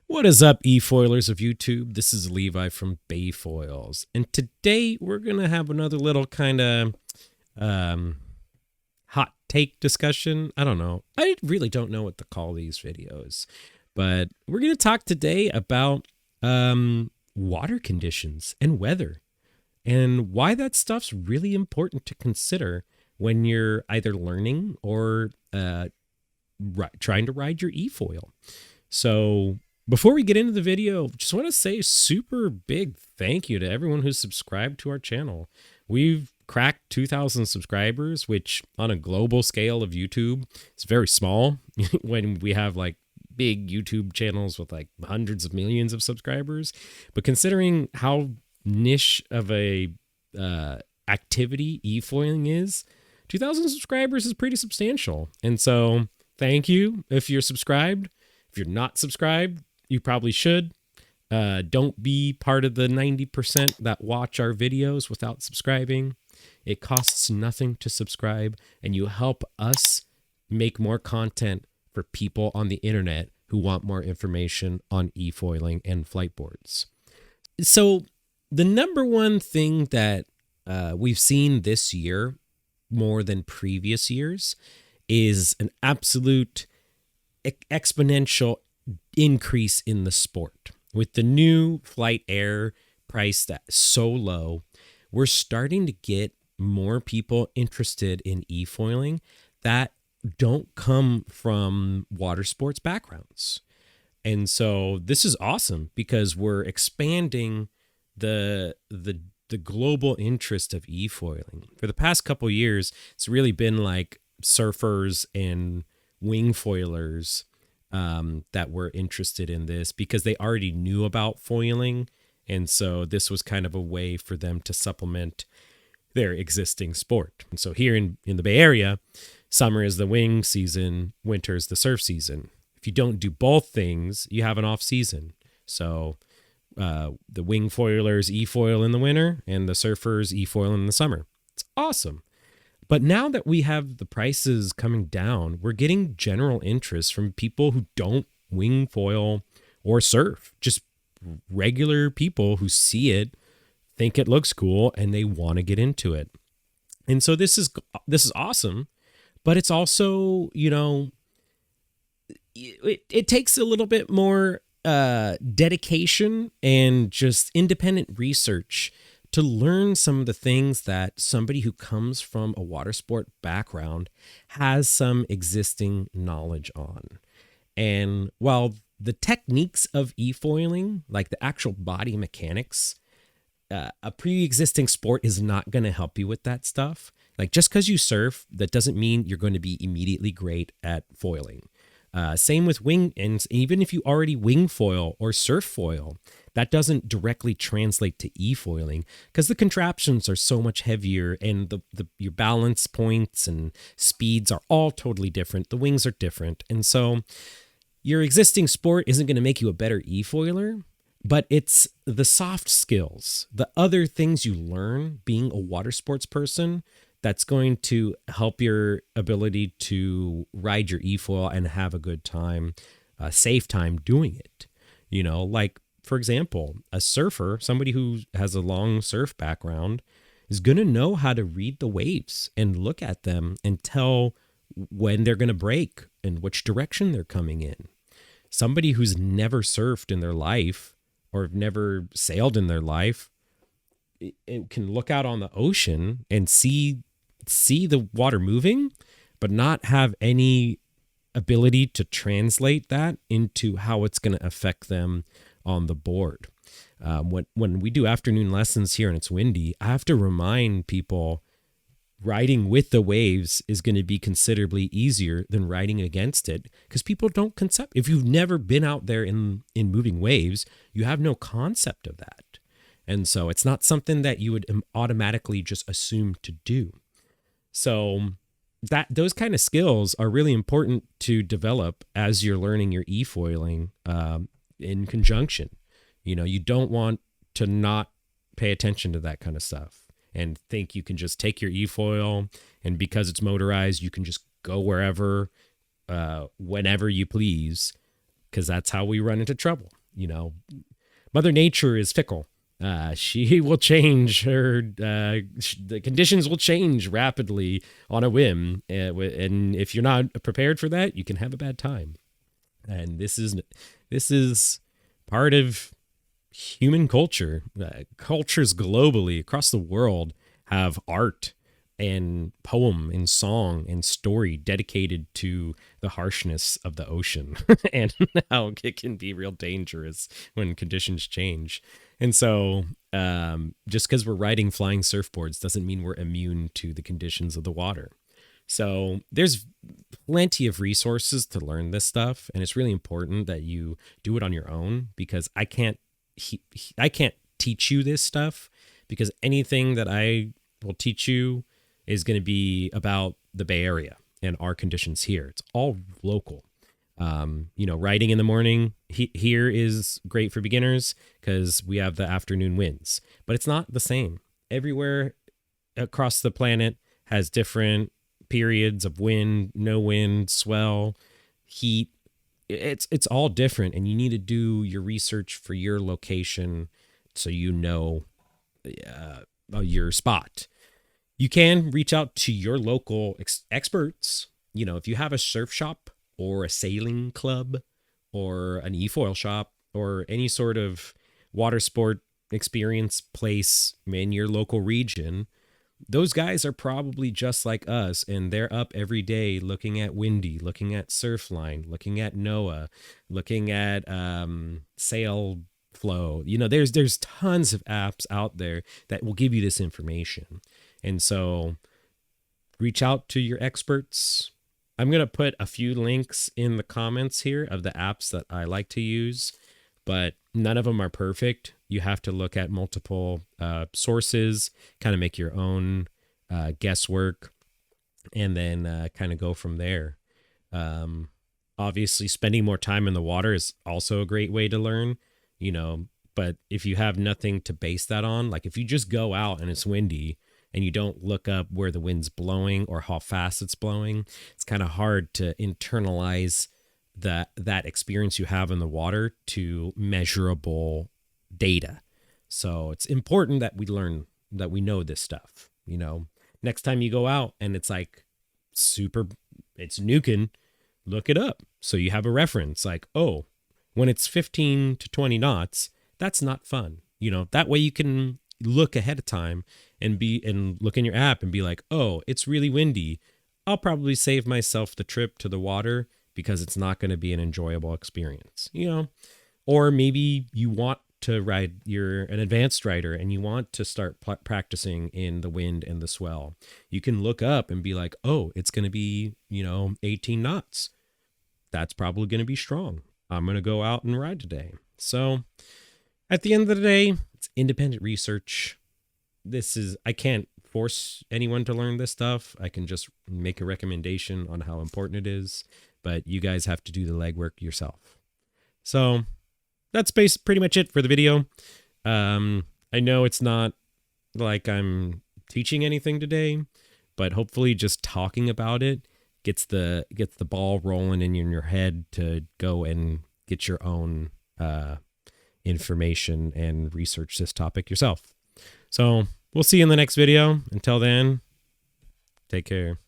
What is up, efoilers of YouTube? This is Levi from BayFoils, and today we're gonna have another little kind of hot take discussion. I don't know. I really don't know what to call these videos, but we're gonna talk today about water conditions and weather, and why that stuff's really important to consider when you're either learning or trying to ride your efoil. So before we get into the video, just want to say super big thank you to everyone who's subscribed to our channel. We've cracked 2,000 subscribers, which on a global scale of YouTube, it's very small when we have like big YouTube channels with like hundreds of millions of subscribers. But considering how niche of a activity efoiling is, 2,000 subscribers is pretty substantial. And so thank you if you're subscribed. If you're not subscribed, you probably should. Don't be part of the 90% that watch our videos without subscribing. It costs nothing to subscribe, and you help us make more content for people on the internet who want more information on efoiling and fliteboards. So the number one thing that we've seen this year more than previous years is an absolute exponential increase in the sport. With the new flight air priced at so low, we're starting to get more people interested in efoiling that don't come from water sports backgrounds. And so this is awesome because we're expanding the global interest of efoiling. For the past couple years, it's really been like surfers and wing foilers that were interested in this because they already knew about foiling. And so this was kind of a way for them to supplement their existing sport. And so here in the Bay Area, summer is the wing season, winter is the surf season. If you don't do both things, you have an off season. So the wing foilers efoil in the winter and the surfers efoil in the summer. It's awesome. But now that we have the prices coming down, we're getting general interest from people who don't wing foil or surf, just regular people who see it, think it looks cool, and they want to get into it. And so this is awesome, but it's also, you know, it takes a little bit more dedication and just independent research to learn some of the things that somebody who comes from a water sport background has some existing knowledge on. And while the techniques of efoiling, like the actual body mechanics, a pre-existing sport is not going to help you with that stuff. Like just because you surf, that doesn't mean you're going to be immediately great at foiling. Same with wing, and even if you already wing foil or surf foil, that doesn't directly translate to efoiling because the contraptions are so much heavier and your balance points and speeds are all totally different. The wings are different. And so your existing sport isn't going to make you a better efoiler, but it's the soft skills, the other things you learn being a water sports person that's going to help your ability to ride your efoil and have a good time, safe time doing it. You know, like, for example, a surfer, somebody who has a long surf background, is going to know how to read the waves and look at them and tell when they're going to break and which direction they're coming in. Somebody who's never surfed in their life or never sailed in their life, it can look out on the ocean and see the water moving, but not have any ability to translate that into how it's going to affect them on the board. When we do afternoon lessons here and it's windy, I have to remind people riding with the waves is going to be considerably easier than riding against it because people don't concept. If you've never been out there in moving waves, you have no concept of that. And so it's not something that you would automatically just assume to do. So those kind of skills are really important to develop as you're learning your efoiling in conjunction. You know, you don't want to not pay attention to that kind of stuff and think you can just take your efoil and because it's motorized, you can just go wherever, whenever you please, because that's how we run into trouble. Mother Nature is fickle. She will change the conditions will change rapidly on a whim. And if you're not prepared for that, you can have a bad time. And this is part of human culture. Cultures globally across the world have art and poem and song and story dedicated to the harshness of the ocean and how it can be real dangerous when conditions change. And so just because we're riding flying surfboards doesn't mean we're immune to the conditions of the water. So there's plenty of resources to learn this stuff. And it's really important that you do it on your own, because I can't teach you this stuff, because anything that I will teach you is going to be about the Bay Area and our conditions here. It's all local. Riding in the morning here is great for beginners because we have the afternoon winds, but it's not the same. Everywhere across the planet has different periods of wind, no wind, swell, heat. It's all different, and you need to do your research for your location so you know your spot. You can reach out to your local experts. If you have a surf shop or a sailing club or an efoil shop or any sort of water sport experience place in your local region, those guys are probably just like us, and they're up every day looking at Windy, looking at Surfline, looking at NOAA, looking at Sail Flow. There's tons of apps out there that will give you this information. And so reach out to your experts. I'm going to put a few links in the comments here of the apps that I like to use, but none of them are perfect. You have to look at multiple sources, kind of make your own guesswork, and then kind of go from there. Obviously, spending more time in the water is also a great way to learn, but if you have nothing to base that on, like if you just go out and it's windy and you don't look up where the wind's blowing or how fast it's blowing, it's kind of hard to internalize that experience you have in the water to measurable data. So it's important that we learn, that we know this stuff. Next time you go out and it's like it's nuking, look it up so you have a reference. Like, oh, when it's 15 to 20 knots, that's not fun. That way you can look ahead of time and look in your app and be like, oh, it's really windy. I'll probably save myself the trip to the water because it's not going to be an enjoyable experience, or maybe you want to ride, you're an advanced rider and you want to start practicing in the wind and the swell. You can look up and be like, oh, it's going to be, 18 knots. That's probably going to be strong. I'm going to go out and ride today. So at the end of the day, it's independent research. I can't force anyone to learn this stuff. I can just make a recommendation on how important it is, but you guys have to do the legwork yourself. So that's pretty much it for the video. I know it's not like I'm teaching anything today, but hopefully just talking about it gets the ball rolling in your head to go and get your own information and research this topic yourself. So we'll see you in the next video. Until then, take care.